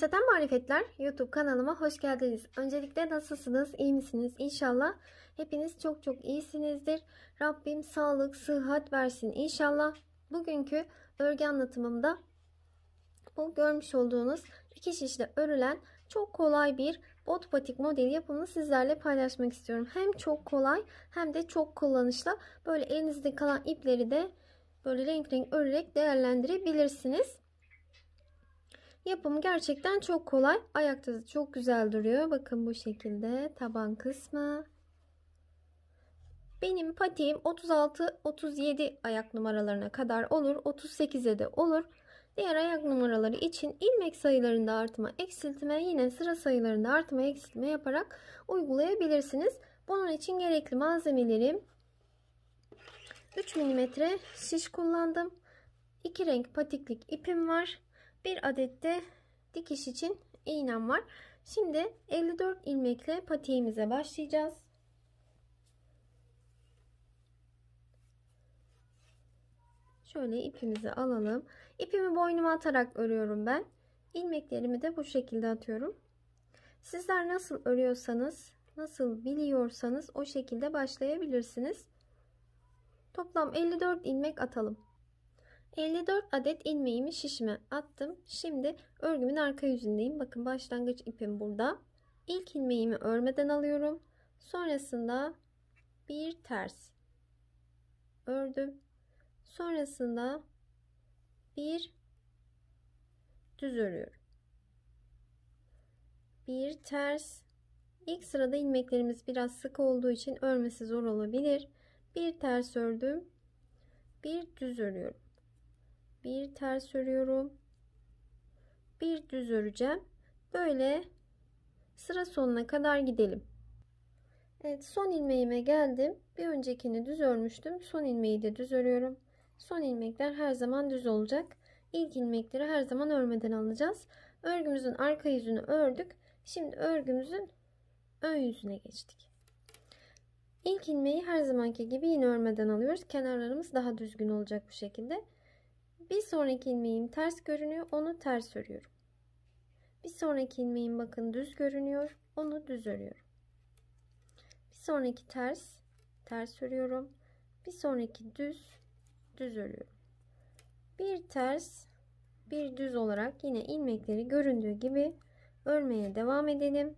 Nurse'den Marifetler YouTube kanalıma hoş geldiniz. Öncelikle nasılsınız? İyi misiniz? İnşallah hepiniz çok çok iyisinizdir. Rabbim sağlık, sıhhat versin inşallah. Bugünkü örgü anlatımımda bu görmüş olduğunuz iki şişle örülen çok kolay bir bot patik modeli yapımını sizlerle paylaşmak istiyorum. Hem çok kolay hem de çok kullanışlı. Böyle elinizde kalan ipleri de böyle renk renk örerek değerlendirebilirsiniz. Yapımı gerçekten çok kolay. Ayakta da çok güzel duruyor. Bakın bu şekilde taban kısmı. Benim patiğim 36-37 ayak numaralarına kadar olur. 38'e de olur. Diğer ayak numaraları için ilmek sayılarında artma, eksiltme, yine sıra sayılarında artma, eksiltme yaparak uygulayabilirsiniz. Bunun için gerekli malzemelerim 3 mm şiş kullandım. 2 renk patiklik ipim var. Bir adet de dikiş için iğnem var. Şimdi 54 ilmekle patiğimize başlayacağız. Şöyle ipimizi alalım. İpimi boynuma atarak örüyorum ben. İlmeklerimi de bu şekilde atıyorum. Sizler nasıl örüyorsanız, nasıl biliyorsanız o şekilde başlayabilirsiniz. Toplam 54 ilmek atalım. 54 adet ilmeğimi şişime attım. Şimdi örgümün arka yüzündeyim. Bakın başlangıç ipim burada. İlk ilmeğimi örmeden alıyorum. Sonrasında bir ters ördüm. Sonrasında bir düz örüyorum. Bir ters. İlk sırada ilmeklerimiz biraz sık olduğu için örmesi zor olabilir. Bir ters ördüm. Bir düz örüyorum. Bir ters örüyorum. Bir düz öreceğim. Böyle sıra sonuna kadar gidelim. Evet, son ilmeğime geldim. Bir öncekini düz örmüştüm. Son ilmeği de düz örüyorum. Son ilmekler her zaman düz olacak. İlk ilmekleri her zaman örmeden alacağız. Örgümüzün arka yüzünü ördük. Şimdi örgümüzün ön yüzüne geçtik. İlk ilmeği her zamanki gibi yine örmeden alıyoruz. Kenarlarımız daha düzgün olacak bu şekilde. Bir sonraki ilmeğim ters görünüyor. Onu ters örüyorum. Bir sonraki ilmeğim bakın düz görünüyor. Onu düz örüyorum. Bir sonraki ters örüyorum. Bir sonraki düz örüyorum. Bir ters, bir düz olarak yine ilmekleri göründüğü gibi örmeye devam edelim.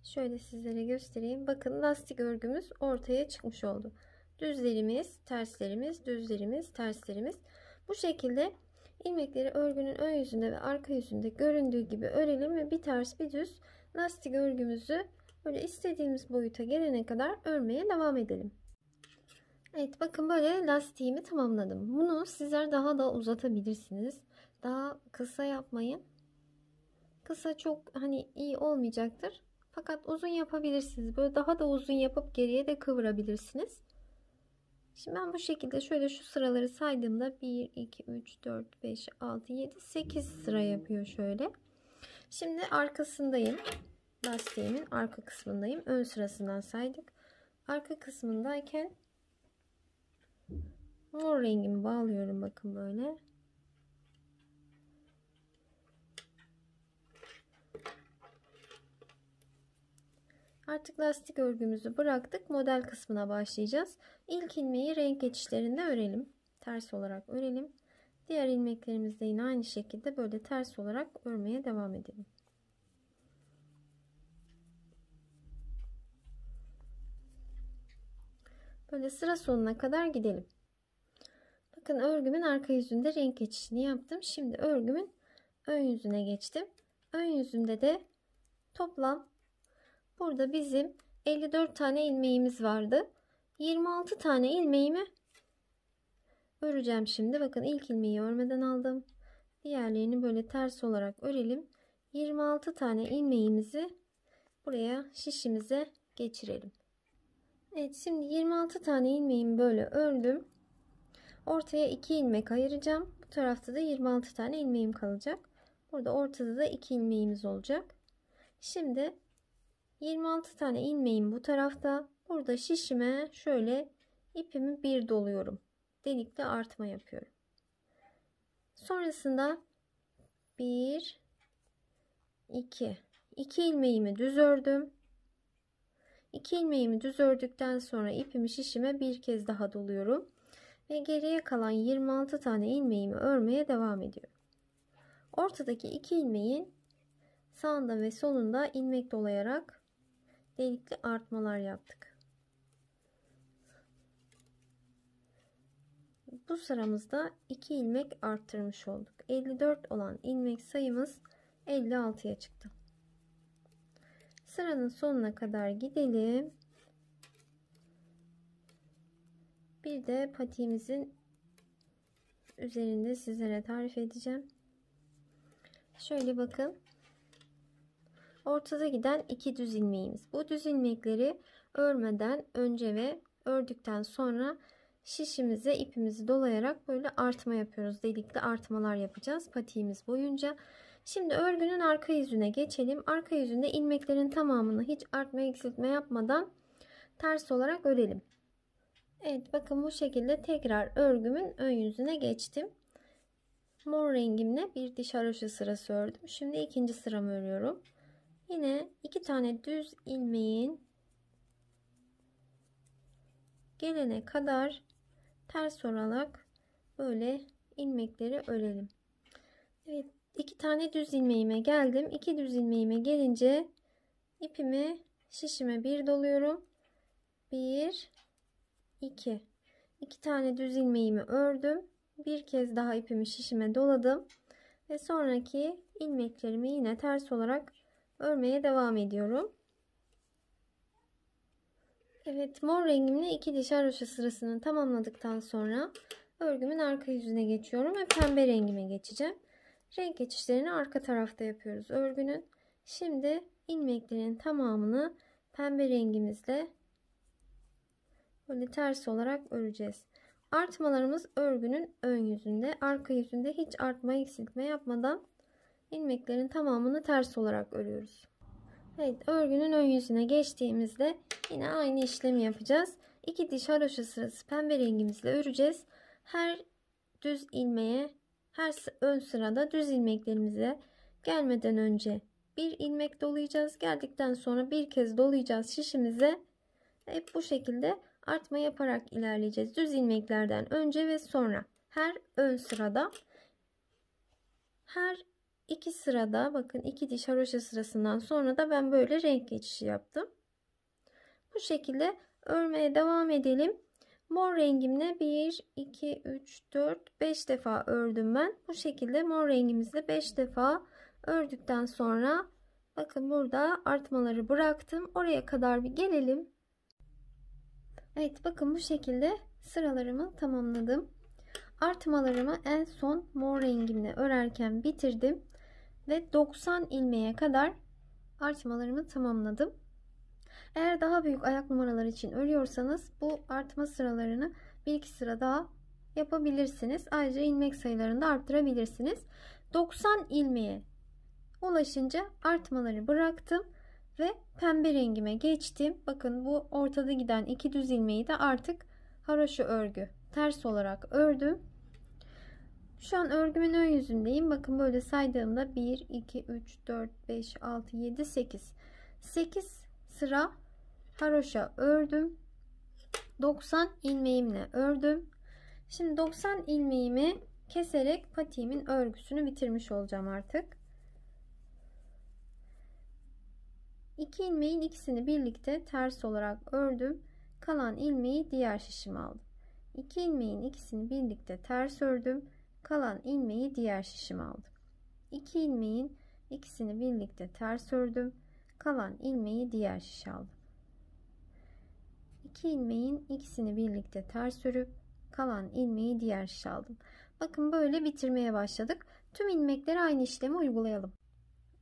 Şöyle sizlere göstereyim. Bakın lastik örgümüz ortaya çıkmış oldu. Düzlerimiz, terslerimiz, düzlerimiz, terslerimiz. Bu şekilde ilmekleri örgünün ön yüzünde ve arka yüzünde göründüğü gibi örelim ve bir ters bir düz lastik örgümüzü böyle istediğimiz boyuta gelene kadar örmeye devam edelim. Evet, bakın böyle lastiğimi tamamladım. Bunu sizler daha da uzatabilirsiniz. Daha kısa yapmayın. Kısa çok iyi olmayacaktır. Fakat uzun yapabilirsiniz. Böyle daha da uzun yapıp geriye de kıvırabilirsiniz. Şimdi ben bu şekilde şöyle şu sıraları saydığımda 1, 2, 3, 4, 5, 6, 7, 8 sıra yapıyor şöyle. Şimdi arkasındayım. Lastiğimin arka kısmındayım. Ön sırasından saydık. Arka kısmındayken mor rengimi bağlıyorum. Bakın böyle. Artık lastik örgümüzü bıraktık. Model kısmına başlayacağız. İlk ilmeği renk geçişlerinde örelim. Ters olarak örelim. Diğer ilmeklerimizi de yine aynı şekilde böyle ters olarak örmeye devam edelim. Böyle sıra sonuna kadar gidelim. Bakın örgümün arka yüzünde renk geçişini yaptım. Şimdi örgümün ön yüzüne geçtim. Ön yüzünde de toplam burada bizim 54 tane ilmeğimiz vardı. 26 tane ilmeğimi öreceğim şimdi. Bakın ilk ilmeği örmeden aldım. Diğerlerini böyle ters olarak örelim. 26 tane ilmeğimizi buraya şişimize geçirelim. Evet, şimdi 26 tane ilmeğimi böyle ördüm. Ortaya 2 ilmek ayıracağım. Bu tarafta da 26 tane ilmeğim kalacak. Burada ortada da 2 ilmeğimiz olacak. Şimdi 26 tane ilmeğim bu tarafta. Burada şişime şöyle ipimi bir doluyorum. Delikle artma yapıyorum. Sonrasında 1, 2. 2 ilmeğimi düz ördüm. 2 ilmeğimi düz ördükten sonra ipimi şişime bir kez daha doluyorum. Ve geriye kalan 26 tane ilmeğimi örmeye devam ediyorum. Ortadaki 2 ilmeğin sağında ve solunda ilmek dolayarak delikli artmalar yaptık. Bu sıramızda 2 ilmek arttırmış olduk. 54 olan ilmek sayımız 56'ya çıktı. Sıranın sonuna kadar gidelim. Bir de patiğimizin üzerinde sizlere tarif edeceğim. Şöyle bakın. Ortada giden 2 düz ilmeğimiz. Bu düz ilmekleri örmeden önce ve ördükten sonra şişimize ipimizi dolayarak böyle artma yapıyoruz. Delikli artmalar yapacağız patiğimiz boyunca. Şimdi örgünün arka yüzüne geçelim. Arka yüzünde ilmeklerin tamamını hiç artma eksiltme yapmadan ters olarak örelim. Evet, bakın bu şekilde tekrar örgümün ön yüzüne geçtim. Mor rengimle bir diş haroşa sırası ördüm. Şimdi ikinci sıramı örüyorum. Yine 2 tane düz ilmeğin gelene kadar ters olarak böyle ilmekleri örelim. Evet, 2 tane düz ilmeğime geldim. 2 düz ilmeğime gelince ipimi şişime bir doluyorum. 1 2 2 tane düz ilmeğimi ördüm. Bir kez daha ipimi şişime doladım ve sonraki ilmeklerimi yine ters olarak örmeye devam ediyorum. Evet, mor rengimle 2 diş haroşa sırasını tamamladıktan sonra örgümün arka yüzüne geçiyorum ve pembe rengime geçeceğim. Renk geçişlerini arka tarafta yapıyoruz örgünün. Şimdi ilmeklerin tamamını pembe rengimizle böyle ters olarak öreceğiz. Artmalarımız örgünün ön yüzünde, arka yüzünde hiç artma eksiltme yapmadan ilmeklerin tamamını ters olarak örüyoruz. Evet, örgünün ön yüzüne geçtiğimizde yine aynı işlemi yapacağız. 2 diş haroşa sırası pembe rengimizle öreceğiz. Her düz ilmeğe, her ön sırada düz ilmeklerimize gelmeden önce bir ilmek dolayacağız. Geldikten sonra bir kez dolayacağız şişimize. Hep bu şekilde artma yaparak ilerleyeceğiz. Düz ilmeklerden önce ve sonra her ön sırada, her 2 sırada, bakın 2 diş haroşa sırasından sonra da ben böyle renk geçişi yaptım. Bu şekilde örmeye devam edelim. Mor rengimle 1 2 3 4 5 defa ördüm ben. Bu şekilde mor rengimizle 5 defa ördükten sonra bakın burada artmaları bıraktım. Oraya kadar bir gelelim. Evet, bakın bu şekilde sıralarımı tamamladım. Artmalarımı en son mor rengimle örerken bitirdim ve 90 ilmeğe kadar artmalarımı tamamladım. Eğer daha büyük ayak numaraları için örüyorsanız bu artma sıralarını 1-2 sıra daha yapabilirsiniz. Ayrıca ilmek sayılarını da arttırabilirsiniz. 90 ilmeğe ulaşınca artmaları bıraktım ve pembe rengime geçtim. Bakın bu ortada giden 2 düz ilmeği de artık haroşa örgü ters olarak ördüm. Şu an örgümün ön yüzündeyim. Bakın böyle saydığımda 1 2 3 4 5 6 7 8 sıra haroşa ördüm. 90 ilmeğimle ördüm. Şimdi 90 ilmeğimi keserek patiğimin örgüsünü bitirmiş olacağım artık. 2 ilmeğin ikisini birlikte ters olarak ördüm. Kalan ilmeği diğer şişime aldım. 2 ilmeğin ikisini birlikte ters ördüm. Kalan ilmeği diğer şişime aldım. 2 ilmeğin ikisini birlikte ters ördüm. Kalan ilmeği diğer şişe aldım. 2 ilmeğin ikisini birlikte ters örüp kalan ilmeği diğer şişe aldım. Bakın böyle bitirmeye başladık. Tüm ilmeklere aynı işlemi uygulayalım.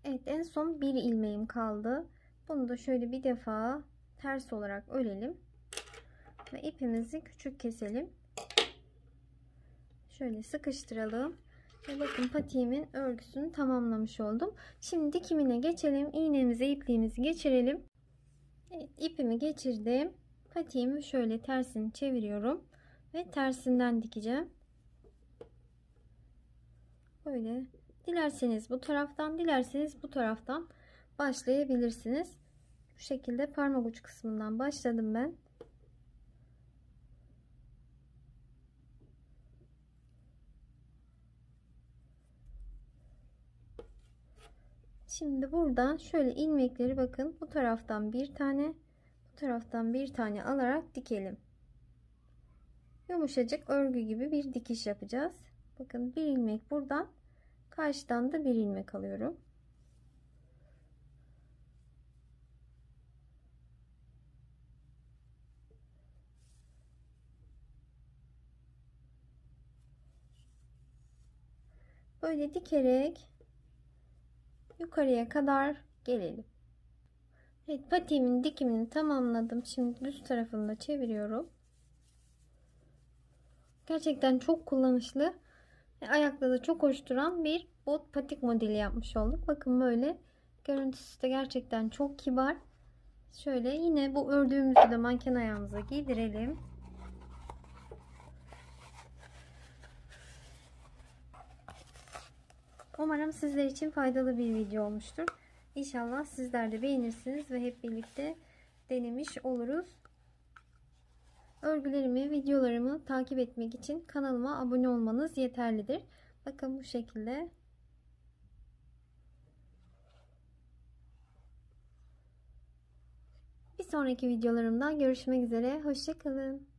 Evet, en son bir ilmeğim kaldı. Bunu da şöyle bir defa ters olarak örelim ve ipimizi küçük keselim. Şöyle sıkıştıralım ve bakın patiğimin örgüsünü tamamlamış oldum. Şimdi dikimine geçelim. İğnemize ipliğimizi geçirelim. Evet, ipimi geçirdim. Patiğimi şöyle tersini çeviriyorum ve tersinden dikeceğim. Böyle Dilerseniz bu taraftan, dilerseniz bu taraftan başlayabilirsiniz. Bu şekilde parmak uç kısmından başladım ben. Şimdi buradan şöyle ilmekleri bakın, bu taraftan bir tane, bu taraftan bir tane alarak dikelim. Yumuşacık örgü gibi bir dikiş yapacağız. Bakın bir ilmek buradan, karşıdan da bir ilmek alıyorum. Böyle dikerek yukarıya kadar gelelim. Evet, patiğimin dikimini tamamladım. Şimdi düz tarafını da çeviriyorum. Gerçekten çok kullanışlı ve ayakta da çok hoş duran bir bot patik modeli yapmış olduk. Bakın böyle görüntüsü de gerçekten çok kibar. Şöyle yine bu ördüğümüzü de manken ayağımıza giydirelim. Umarım sizler için faydalı bir video olmuştur. İnşallah sizler de beğenirsiniz ve hep birlikte denemiş oluruz. Örgülerimi, videolarımı takip etmek için kanalıma abone olmanız yeterlidir. Bakın bu şekilde. Bir sonraki videolarımda görüşmek üzere. Hoşça kalın.